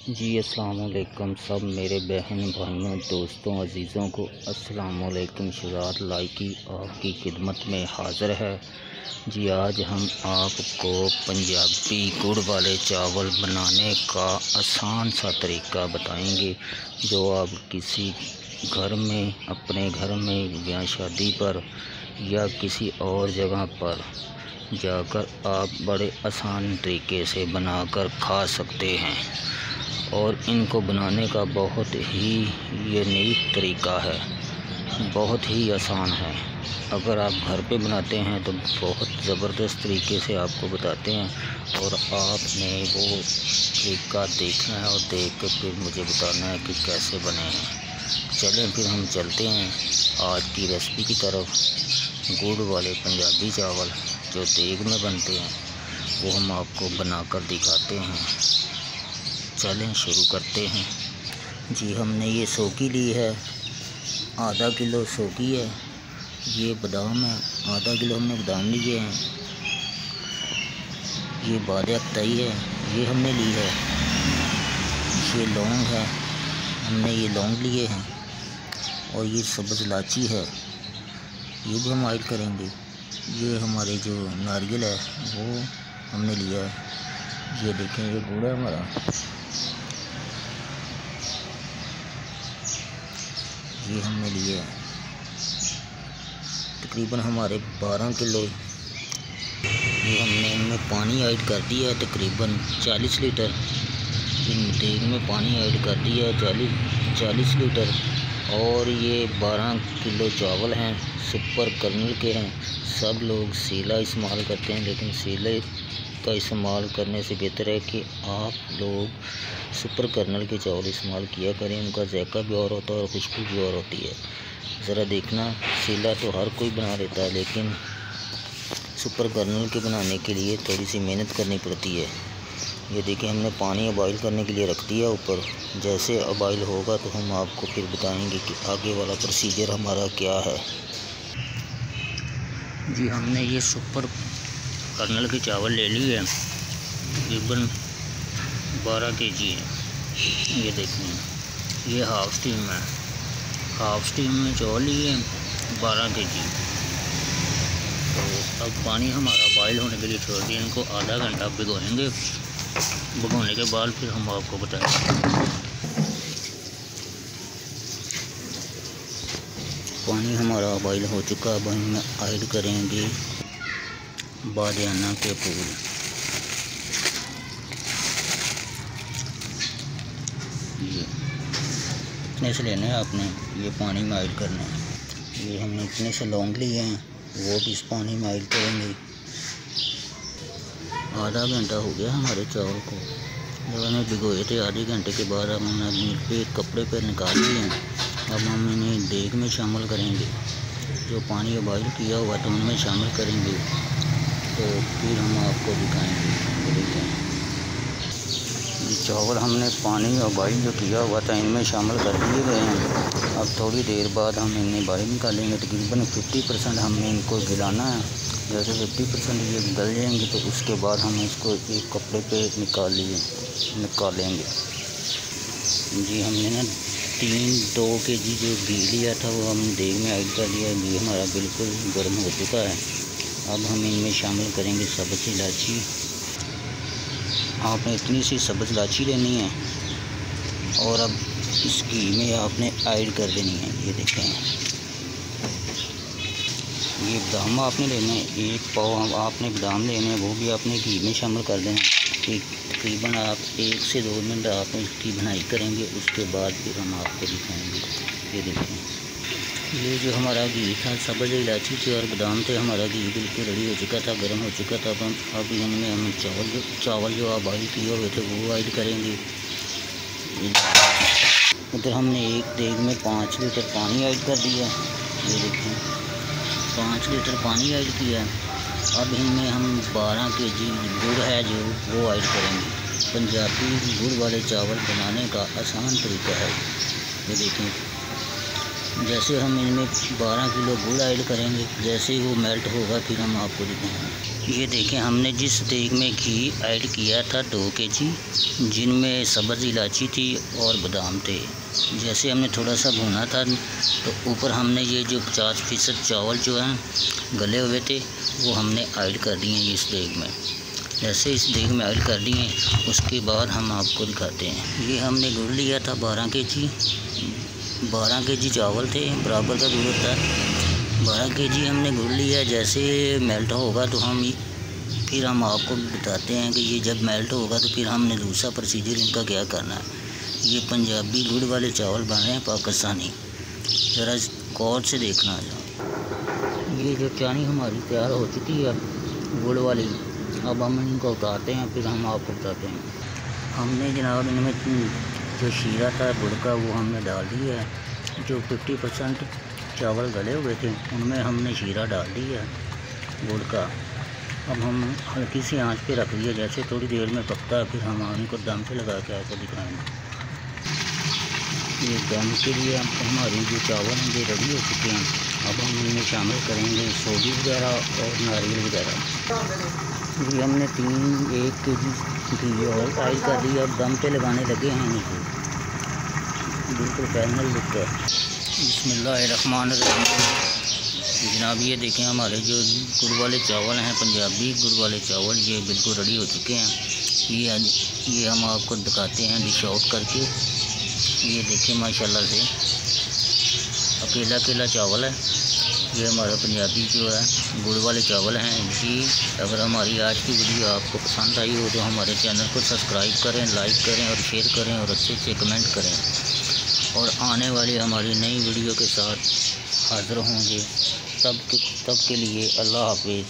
जी अस्सलाम वालेकुम सब मेरे बहन भाइयों दोस्तों अज़ीज़ों को अस्सलाम वालेकुम। शुरात लाइकी आपकी खिदमत में हाज़िर है। जी आज हम आपको पंजाबी गुड़ वाले चावल बनाने का आसान सा तरीका बताएंगे, जो आप किसी घर में, अपने घर में या शादी पर या किसी और जगह पर जाकर आप बड़े आसान तरीके से बनाकर खा सकते हैं। और इनको बनाने का बहुत ही यूनिक तरीका है, बहुत ही आसान है। अगर आप घर पे बनाते हैं तो बहुत ज़बरदस्त तरीके से आपको बताते हैं, और आपने वो तरीका देखना है और देख कर फिर मुझे बताना है कि कैसे बने हैं। चलें फिर हम चलते हैं आज की रेसिपी की तरफ। गुड़ वाले पंजाबी चावल जो देग में बनते हैं वो हम आपको बनाकर दिखाते हैं। चलें शुरू करते हैं। जी हमने ये सौकी ली है, आधा किलो सौकी है। ये बादाम है, आधा किलो हमने बादाम लिए हैं। ये बादे अख्तई है, ये हमने ली है। ये लौंग है, हमने ये लौंग लिए हैं। और ये सब्ज़ इलायची है, ये भी हम ऐड करेंगे। ये हमारे जो नारियल है वो हमने लिया है। ये देखें, ये गुड़ है हमारा। ये हमने लिया है तकरीबन हमारे 12 किलो। ये हमने इनमें पानी ऐड कर दिया है तकरीबन 40 लीटर। इन देग में पानी ऐड कर दिया है 40 लीटर। और ये 12 किलो चावल हैं, सुपर कर्नल के हैं। सब लोग सीला इस्तेमाल करते हैं, लेकिन सीले का इस्तेमाल करने से बेहतर है कि आप लोग सुपर कर्नल के चावल इस्तेमाल किया करें। उनका जायका भी और होता है और खुशबू भी और होती है। ज़रा देखना, सीला तो हर कोई बना लेता है, लेकिन सुपर कर्नल के बनाने के लिए थोड़ी सी मेहनत करनी पड़ती है। ये देखिए, हमने पानी उबाइल करने के लिए रख दिया ऊपर। जैसे उबाइल होगा तो हम आपको फिर बताएंगे कि आगे वाला प्रोसीजर हमारा क्या है। जी हमने ये सुपर कर्नल के चावल ले लिए हैं, तकरीबन 12 kg है। ये देखें, ये हाफ स्टीम है, हाफ स्टीम में चावल लिए 12 kg। तो अब पानी हमारा बॉयल होने के लिए छोड़ दिया। इनको आधा घंटा भिगोएंगे। भिगोने के बाद फिर हम आपको बताएंगे। पानी हमारा बॉयल हो चुका है। अब हम ऐड करेंगे बादियाना के फूल। ये इतने से लेने हैं आपने, ये पानी में ऐड करने हैं। ये हमने इतने से लौंग लिए हैं, वो भी इस पानी में ऐड करेंगे। आधा घंटा हो गया हमारे चावल को, जब हमें भिगोए थे आधे घंटे के बाद अब हमने एक कपड़े पर निकाल लिए हैं। अब हम इन्हें देग में शामिल करेंगे। जो पानी उबाइल किया हुआ तो उनमें शामिल करेंगे, तो फिर हम आपको दिखाएंगे। देखें, ये चावल हमने पानी उबाइल जो किया हुआ था इनमें शामिल कर दिए गए हैं। अब थोड़ी देर बाद हम इन्हें बाहर निकालेंगे। तकरीबन 50% हमें इनको गिलाना है। जैसे 50% ये गल जाएंगे तो उसके बाद हम इसको एक कपड़े पे निकालेंगे। जी हमने ना 2 kg जो घी लिया था वो हमने देग में ऐड कर दिया। घी हमारा बिल्कुल गर्म हो चुका है। अब हम इनमें शामिल करेंगे सब्ज़ इलायची। आपने इतनी सी सब्ज़ इलायची लेनी है और अब इस घी में आपने ऐड कर देनी है। ये देखें, ये बादाम आपने लेने, 1 पाव आपने बादाम लेने हैं, वो भी आपने घी में शामिल कर देना। तकरीबन आप 1 से 2 मिनट आप इसकी भुनाई करेंगे, उसके बाद फिर हम आपको दिखाएंगे। ये देखें, ये जो हमारा घी था, सब्ज़ इलायची थी और बादाम थे, हमारा घी बिल्कुल रेडी हो चुका था, गर्म हो चुका था। अब इनमें हम चावल जो बॉइल किए हुए थे वो ऐड करेंगे। उधर हमने एक देग में 5 लीटर पानी ऐड कर दिया। ये देखें, 5 लीटर पानी ऐड किया। अब इनमें हम 12 kg गुड़ है जो वो ऐड करेंगे। पंजाबी गुड़ वाले चावल बनाने का आसान तरीका है। ये देखें, जैसे हम इनमें 12 किलो गुड़ ऐड करेंगे, जैसे ही वो मेल्ट होगा फिर हम आपको दिखाएंगे। ये देखें, हमने जिस देग में घी ऐड किया था 2 kg, जिनमें सब्ज़ इलायची थी और बादाम थे। जैसे हमने थोड़ा सा भुना था तो ऊपर हमने ये जो 50% चावल जो हैं गले हुए थे वो हमने ऐड कर दिए इस देग में। जैसे इस देग में ऐड कर दिए उसके बाद हम आपको दिखाते हैं। ये हमने गुड़ लिया था 12 kg चावल थे, बराबर का गुड़ होता है। 12 kg हमने गुड़ लिया। जैसे मेल्ट होगा तो फिर हम आपको बताते हैं कि ये जब मेल्ट होगा तो फिर हमने दूसरा प्रोसीजर इनका क्या करना है। ये पंजाबी गुड़ वाले चावल बन रहे हैं, पाकिस्तानी, ज़रा गौर से देखना। ये जो चानी हमारी तैयार हो चुकी है गुड़ वाली, अब हम इनको उतारते हैं, फिर हम आपको बताते हैं। हमने जनाब इनमें जो शीरा था गुड़ का वो हमने डाल दिया है। जो 50% चावल गले हुए थे उनमें हमने शीरा डाल दिया है गुड़ का। अब हम हल्की सी आंच पे रख दिया, जैसे थोड़ी देर में पकता है फिर हम इनको दम पे लगा के आपको दिखाएंगे। ये दम के लिए हमारी जो चावल हैं ये रेडी हो चुके हैं। अब हम इनमें शामिल करेंगे सोडी वगैरह और नारियल वगैरह। ये हमने 1 kg घी और ऐड कर दिया। अब दम पे लगाने लगे हैं नीचे, बिल्कुल फाइनल लुक है। बिस्मिल्लाहिर्रहमानिर्रहीम। जनाब ये देखें, हमारे जो गुड़ वाले चावल हैं, पंजाबी गुड़ वाले चावल, ये बिल्कुल रेडी हो चुके हैं। ये हम आपको दिखाते हैं डिश आउट करके। ये देखें माशाल्लाह से अकेला चावल है। ये हमारा पंजाबी जो है गुड़ वाले चावल हैं जी। अगर हमारी आज की वीडियो आपको पसंद आई हो तो हमारे चैनल को सब्सक्राइब करें, लाइक करें और शेयर करें और अच्छे से कमेंट करें। और आने वाली हमारी नई वीडियो के साथ हाज़िर होंगे। तब के लिए अल्लाह हाफिज़।